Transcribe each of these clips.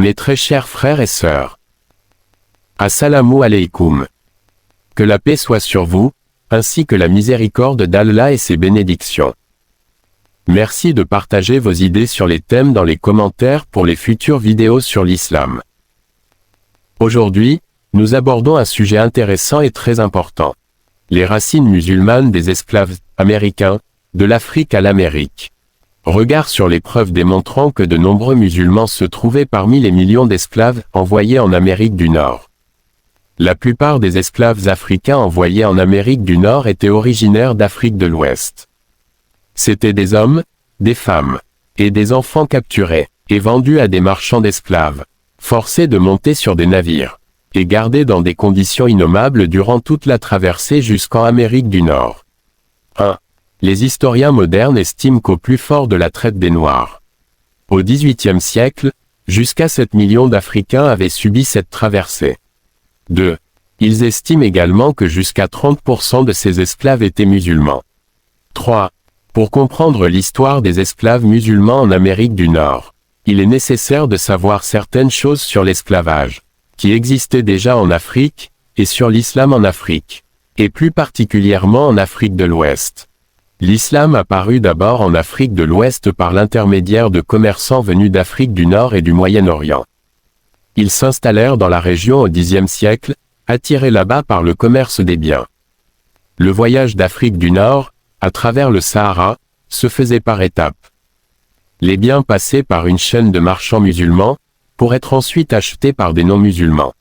Mes très chers frères et sœurs, Assalamu alaikum. Que la paix soit sur vous, ainsi que la miséricorde d'Allah et ses bénédictions. Merci de partager vos idées sur les thèmes dans les commentaires pour les futures vidéos sur l'islam. Aujourd'hui, nous abordons un sujet intéressant et très important. Les racines musulmanes des esclaves américains, de l'Afrique à l'Amérique. Regard sur les preuves démontrant que de nombreux musulmans se trouvaient parmi les millions d'esclaves envoyés en Amérique du Nord. La plupart des esclaves africains envoyés en Amérique du Nord étaient originaires d'Afrique de l'Ouest. C'étaient des hommes, des femmes, et des enfants capturés, et vendus à des marchands d'esclaves, forcés de monter sur des navires, et gardés dans des conditions innommables durant toute la traversée jusqu'en Amérique du Nord. 1. Les historiens modernes estiment qu'au plus fort de la traite des Noirs, au XVIIIe siècle, jusqu'à 7 millions d'Africains avaient subi cette traversée. 2. Ils estiment également que jusqu'à 30% de ces esclaves étaient musulmans. 3. Pour comprendre l'histoire des esclaves musulmans en Amérique du Nord, il est nécessaire de savoir certaines choses sur l'esclavage, qui existait déjà en Afrique, et sur l'islam en Afrique, et plus particulièrement en Afrique de l'Ouest. L'islam apparut d'abord en Afrique de l'Ouest par l'intermédiaire de commerçants venus d'Afrique du Nord et du Moyen-Orient. Ils s'installèrent dans la région au Xe siècle, attirés là-bas par le commerce des biens. Le voyage d'Afrique du Nord, à travers le Sahara, se faisait par étapes. Les biens passaient par une chaîne de marchands musulmans, pour être ensuite achetés par des non-musulmans.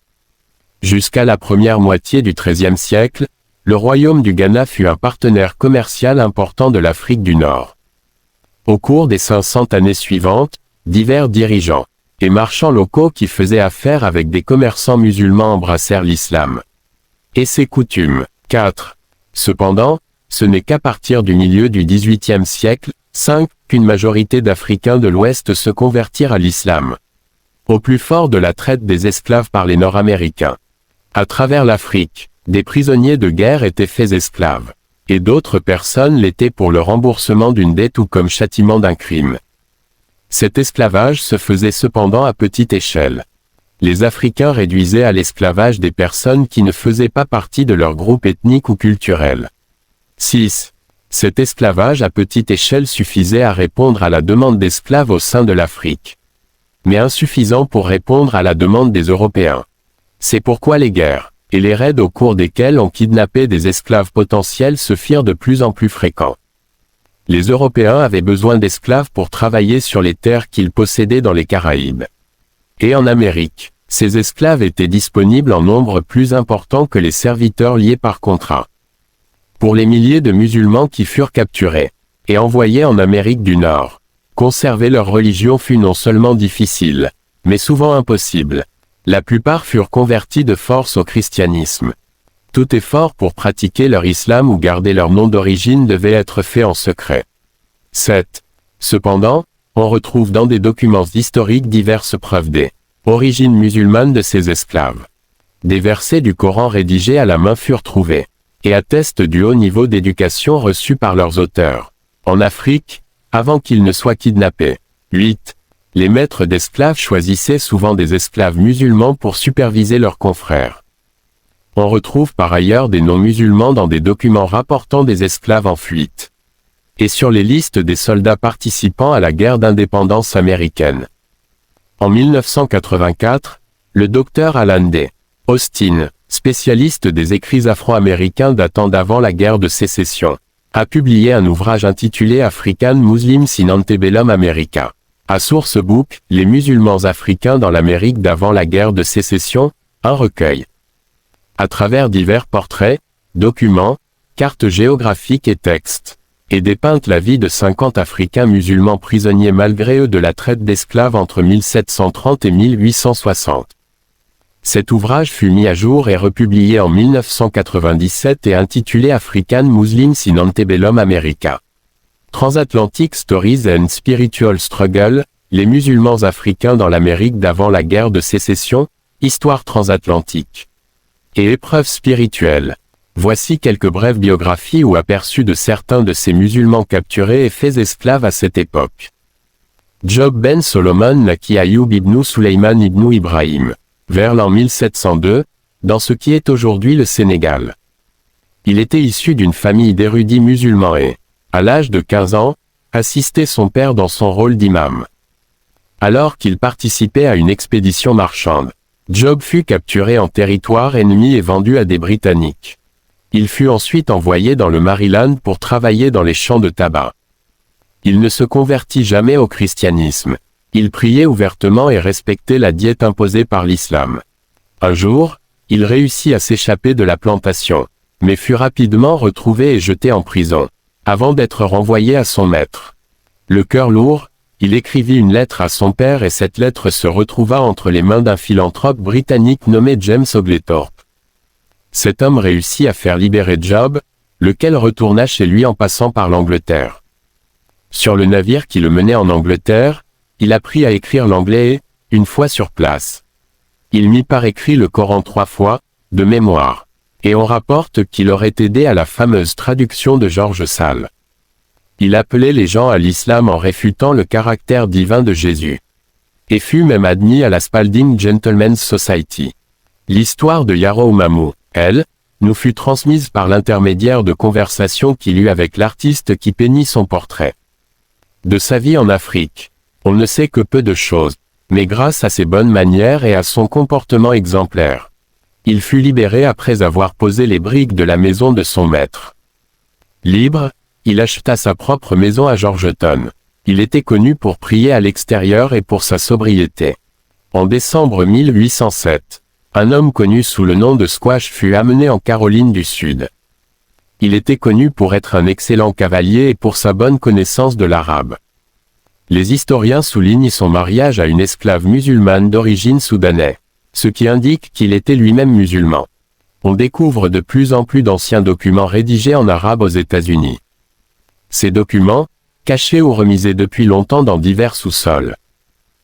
Jusqu'à la première moitié du XIIIe siècle, le royaume du Ghana fut un partenaire commercial important de l'Afrique du Nord. Au cours des 500 années suivantes, divers dirigeants et marchands locaux qui faisaient affaire avec des commerçants musulmans embrassèrent l'islam et ses coutumes. 4. Cependant, ce n'est qu'à partir du milieu du XVIIIe siècle, 5, qu'une majorité d'Africains de l'Ouest se convertirent à l'islam. Au plus fort de la traite des esclaves par les Nord-Américains. À travers l'Afrique, des prisonniers de guerre étaient faits esclaves, et d'autres personnes l'étaient pour le remboursement d'une dette ou comme châtiment d'un crime. Cet esclavage se faisait cependant à petite échelle. Les Africains réduisaient à l'esclavage des personnes qui ne faisaient pas partie de leur groupe ethnique ou culturel. 6. Cet esclavage à petite échelle suffisait à répondre à la demande d'esclaves au sein de l'Afrique, mais insuffisant pour répondre à la demande des Européens. C'est pourquoi les guerres et les raids au cours desquels on kidnappait des esclaves potentiels se firent de plus en plus fréquents. Les Européens avaient besoin d'esclaves pour travailler sur les terres qu'ils possédaient dans les Caraïbes. Et en Amérique, ces esclaves étaient disponibles en nombre plus important que les serviteurs liés par contrat. Pour les milliers de musulmans qui furent capturés et envoyés en Amérique du Nord, conserver leur religion fut non seulement difficile, mais souvent impossible. La plupart furent convertis de force au christianisme. Tout effort pour pratiquer leur islam ou garder leur nom d'origine devait être fait en secret. 7. Cependant, on retrouve dans des documents historiques diverses preuves des origines musulmanes de ces esclaves. Des versets du Coran rédigés à la main furent trouvés, et attestent du haut niveau d'éducation reçu par leurs auteurs, en Afrique, avant qu'ils ne soient kidnappés. 8. Les maîtres d'esclaves choisissaient souvent des esclaves musulmans pour superviser leurs confrères. On retrouve par ailleurs des non-musulmans dans des documents rapportant des esclaves en fuite, et sur les listes des soldats participant à la guerre d'indépendance américaine. En 1984, le docteur Alan D. Austin, spécialiste des écrits afro-américains datant d'avant la guerre de sécession, a publié un ouvrage intitulé African Muslims in Antebellum America. À Sourcebook, les musulmans africains dans l'Amérique d'avant la guerre de sécession, un recueil. À travers divers portraits, documents, cartes géographiques et textes, et dépeinte la vie de 50 Africains musulmans prisonniers malgré eux de la traite d'esclaves entre 1730 et 1860. Cet ouvrage fut mis à jour et republié en 1997 et intitulé African Muslims in Antebellum America. Transatlantic Stories and Spiritual Struggle, les musulmans africains dans l'Amérique d'avant la guerre de sécession, histoire transatlantique. Et épreuves spirituelles. Voici quelques brèves biographies ou aperçus de certains de ces musulmans capturés et faits esclaves à cette époque. Job ben Solomon naquit Ayoub ibn Suleyman ibn Ibrahim, vers l'an 1702, dans ce qui est aujourd'hui le Sénégal. Il était issu d'une famille d'érudits musulmans et, à l'âge de 15 ans, assistait son père dans son rôle d'imam. Alors qu'il participait à une expédition marchande, Job fut capturé en territoire ennemi et vendu à des Britanniques. Il fut ensuite envoyé dans le Maryland pour travailler dans les champs de tabac. Il ne se convertit jamais au christianisme. Il priait ouvertement et respectait la diète imposée par l'islam. Un jour, il réussit à s'échapper de la plantation, mais fut rapidement retrouvé et jeté en prison, avant d'être renvoyé à son maître. Le cœur lourd, il écrivit une lettre à son père et cette lettre se retrouva entre les mains d'un philanthrope britannique nommé James Oglethorpe. Cet homme réussit à faire libérer Job, lequel retourna chez lui en passant par l'Angleterre. Sur le navire qui le menait en Angleterre, il apprit à écrire l'anglais et, une fois sur place, il mit par écrit le Coran 3 fois, de mémoire, et on rapporte qu'il aurait aidé à la fameuse traduction de George Sale. Il appelait les gens à l'islam en réfutant le caractère divin de Jésus. Et fut même admis à la Spalding Gentlemen's Society. L'histoire de Yarrow Mamou, elle, nous fut transmise par l'intermédiaire de conversations qu'il eut avec l'artiste qui peignit son portrait. De sa vie en Afrique, on ne sait que peu de choses, mais grâce à ses bonnes manières et à son comportement exemplaire, il fut libéré après avoir posé les briques de la maison de son maître. Libre, il acheta sa propre maison à Georgetown. Il était connu pour prier à l'extérieur et pour sa sobriété. En décembre 1807, un homme connu sous le nom de Squash fut amené en Caroline du Sud. Il était connu pour être un excellent cavalier et pour sa bonne connaissance de l'arabe. Les historiens soulignent son mariage à une esclave musulmane d'origine soudanaise, ce qui indique qu'il était lui-même musulman. On découvre de plus en plus d'anciens documents rédigés en arabe aux États-Unis. Ces documents, cachés ou remisés depuis longtemps dans divers sous-sols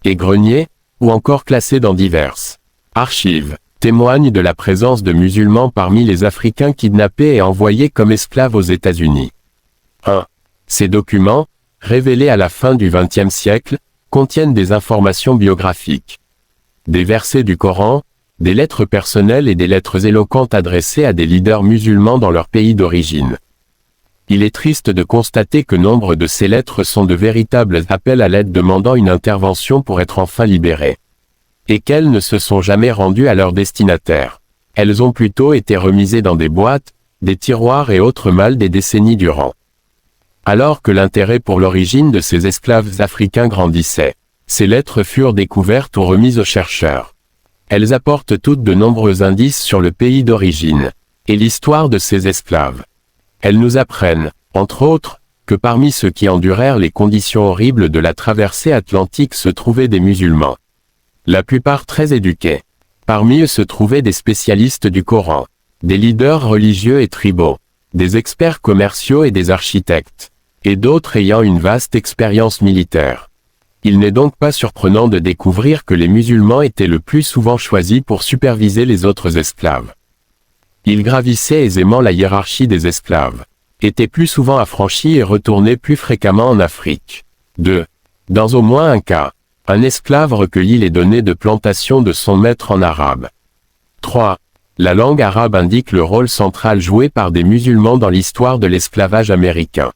et greniers, ou encore classés dans diverses archives, témoignent de la présence de musulmans parmi les Africains kidnappés et envoyés comme esclaves aux États-Unis. 1. Ces documents, révélés à la fin du XXe siècle, contiennent des informations biographiques, des versets du Coran, des lettres personnelles et des lettres éloquentes adressées à des leaders musulmans dans leur pays d'origine. Il est triste de constater que nombre de ces lettres sont de véritables appels à l'aide demandant une intervention pour être enfin libérés. Et qu'elles ne se sont jamais rendues à leur destinataire. Elles ont plutôt été remisées dans des boîtes, des tiroirs et autres malles des décennies durant. Alors que l'intérêt pour l'origine de ces esclaves africains grandissait, ces lettres furent découvertes ou remises aux chercheurs. Elles apportent toutes de nombreux indices sur le pays d'origine et l'histoire de ces esclaves. Elles nous apprennent, entre autres, que parmi ceux qui endurèrent les conditions horribles de la traversée atlantique se trouvaient des musulmans. La plupart très éduqués. Parmi eux se trouvaient des spécialistes du Coran, des leaders religieux et tribaux, des experts commerciaux et des architectes, et d'autres ayant une vaste expérience militaire. Il n'est donc pas surprenant de découvrir que les musulmans étaient le plus souvent choisis pour superviser les autres esclaves. Ils gravissaient aisément la hiérarchie des esclaves, étaient plus souvent affranchis et retournaient plus fréquemment en Afrique. 2. Dans au moins un cas, un esclave recueillit les données de plantation de son maître en arabe. 3. La langue arabe indique le rôle central joué par des musulmans dans l'histoire de l'esclavage américain.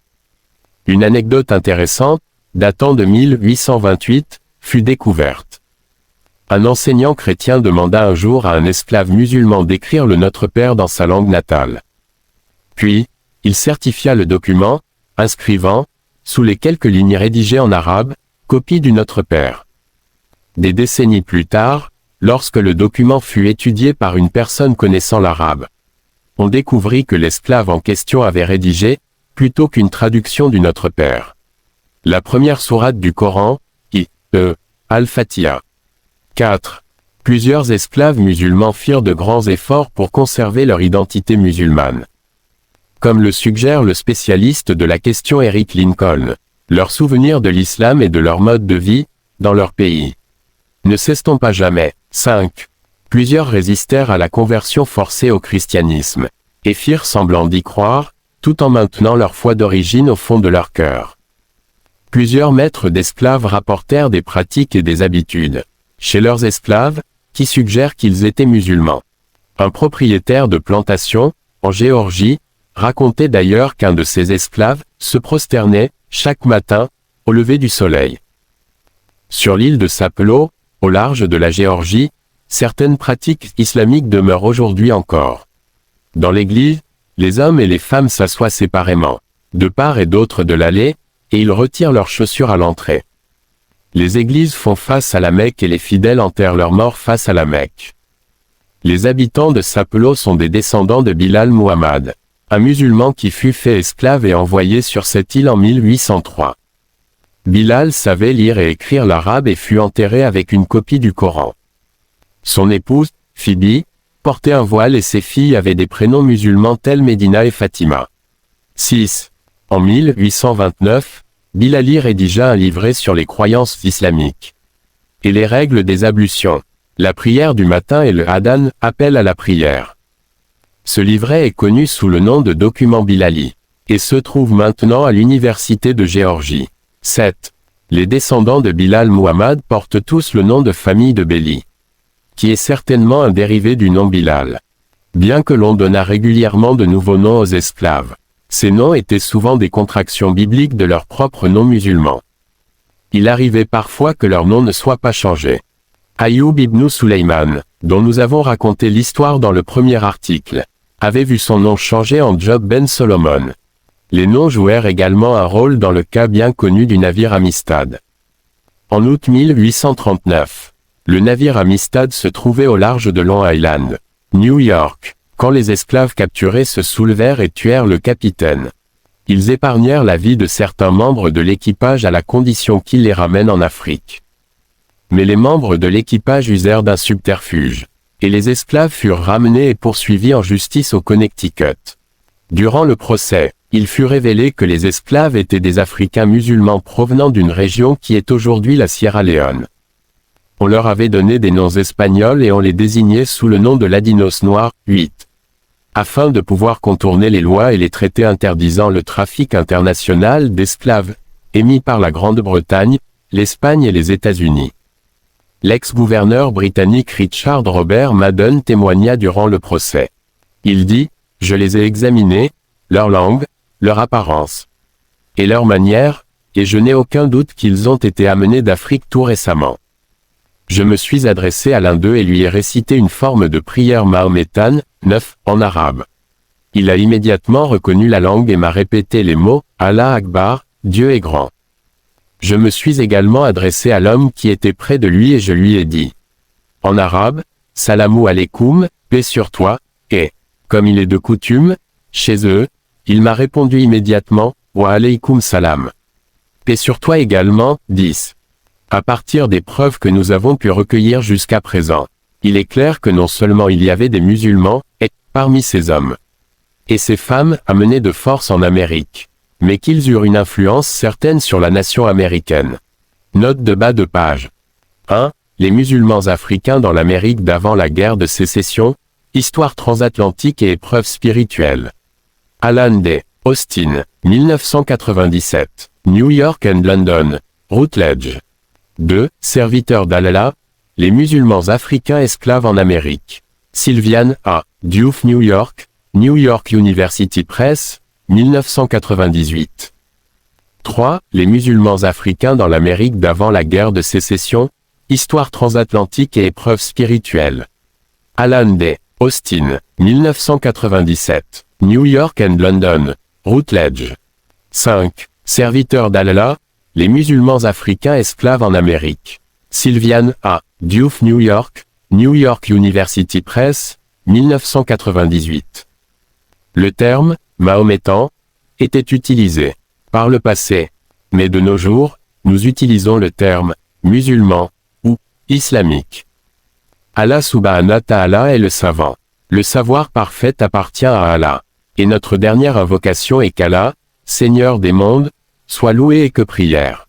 Une anecdote intéressante, datant de 1828, fut découverte. Un enseignant chrétien demanda un jour à un esclave musulman d'écrire le Notre Père dans sa langue natale. Puis, il certifia le document, inscrivant, sous les quelques lignes rédigées en arabe, copie du Notre Père. Des décennies plus tard, lorsque le document fut étudié par une personne connaissant l'arabe, on découvrit que l'esclave en question avait rédigé, plutôt qu'une traduction du Notre Père, la première sourate du Coran, Al-Fatiha. 4. Plusieurs esclaves musulmans firent de grands efforts pour conserver leur identité musulmane. Comme le suggère le spécialiste de la question Eric Lincoln, leurs souvenirs de l'islam et de leur mode de vie, dans leur pays, ne s'estompent jamais. 5. Plusieurs résistèrent à la conversion forcée au christianisme, et firent semblant d'y croire, tout en maintenant leur foi d'origine au fond de leur cœur. Plusieurs maîtres d'esclaves rapportèrent des pratiques et des habitudes chez leurs esclaves, qui suggèrent qu'ils étaient musulmans. Un propriétaire de plantation, en Géorgie, racontait d'ailleurs qu'un de ses esclaves se prosternait, chaque matin, au lever du soleil. Sur l'île de Sapelo, au large de la Géorgie, certaines pratiques islamiques demeurent aujourd'hui encore. Dans l'église, les hommes et les femmes s'assoient séparément, de part et d'autre de l'allée, et ils retirent leurs chaussures à l'entrée. Les églises font face à la Mecque et les fidèles enterrent leurs morts face à la Mecque. Les habitants de Sapelo sont des descendants de Bilal Muhammad, un musulman qui fut fait esclave et envoyé sur cette île en 1803. Bilal savait lire et écrire l'arabe et fut enterré avec une copie du Coran. Son épouse, Phoebe, portait un voile et ses filles avaient des prénoms musulmans tels Médina et Fatima. 6. En 1829, Bilali rédigea un livret sur les croyances islamiques et les règles des ablutions, la prière du matin et le Adhan, appel à la prière. Ce livret est connu sous le nom de document Bilali, et se trouve maintenant à l'université de Géorgie. 7. Les descendants de Bilal Muhammad portent tous le nom de famille de Béli, qui est certainement un dérivé du nom Bilal. Bien que l'on donnât régulièrement de nouveaux noms aux esclaves, ces noms étaient souvent des contractions bibliques de leurs propres noms musulmans. Il arrivait parfois que leur nom ne soit pas changé. Ayoub ibn Suleyman, dont nous avons raconté l'histoire dans le premier article, avait vu son nom changé en Job ben Solomon. Les noms jouèrent également un rôle dans le cas bien connu du navire Amistad. En août 1839, le navire Amistad se trouvait au large de Long Island, New York, quand les esclaves capturés se soulevèrent et tuèrent le capitaine. Ils épargnèrent la vie de certains membres de l'équipage à la condition qu'ils les ramènent en Afrique. Mais les membres de l'équipage usèrent d'un subterfuge, et les esclaves furent ramenés et poursuivis en justice au Connecticut. Durant le procès, il fut révélé que les esclaves étaient des Africains musulmans provenant d'une région qui est aujourd'hui la Sierra Leone. On leur avait donné des noms espagnols et on les désignait sous le nom de Ladinos noirs, 8. Afin de pouvoir contourner les lois et les traités interdisant le trafic international d'esclaves, émis par la Grande-Bretagne, l'Espagne et les États-Unis. L'ex-gouverneur britannique Richard Robert Madden témoigna durant le procès. Il dit, « Je les ai examinés, leur langue, leur apparence et leur manière, et je n'ai aucun doute qu'ils ont été amenés d'Afrique tout récemment. Je me suis adressé à l'un d'eux et lui ai récité une forme de prière mahométane, 9, en arabe. Il a immédiatement reconnu la langue et m'a répété les mots « Allah Akbar, Dieu est grand ». Je me suis également adressé à l'homme qui était près de lui et je lui ai dit, en arabe, « Salamu alaikum, paix sur toi », et, comme il est de coutume, chez eux, il m'a répondu immédiatement « Wa alaykum salam ». Paix sur toi également, 10. À partir des preuves que nous avons pu recueillir jusqu'à présent, il est clair que non seulement il y avait des musulmans, parmi ces hommes et ces femmes amenés de force en Amérique, mais qu'ils eurent une influence certaine sur la nation américaine. Note de bas de page. 1. Les musulmans africains dans l'Amérique d'avant la guerre de sécession, histoire transatlantique et épreuves spirituelles. Alan D. Austin, 1997. New York and London, Routledge. 2. Serviteurs d'Allah, les musulmans africains esclaves en Amérique. Sylviane A. Diouf New York University Press, 1998. 3. Les musulmans africains dans l'Amérique d'avant la guerre de sécession, histoire transatlantique et épreuves spirituelles. Alan D. Austin, 1997. New York and London, Routledge. 5. Serviteurs d'Allah, les musulmans africains esclaves en Amérique. Sylviane A. Diouf New York University Press, 1998. Le terme « mahométan » était utilisé par le passé, mais de nos jours, nous utilisons le terme « musulman » ou « islamique ». Allah subhanahu wa ta'ala est le savant. Le savoir parfait appartient à Allah. Et notre dernière invocation est qu'Allah, Seigneur des mondes, soit loué et que prière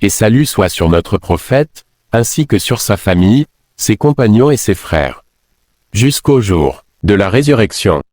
et salut soit sur notre prophète, ainsi que sur sa famille, ses compagnons et ses frères, jusqu'au jour de la résurrection.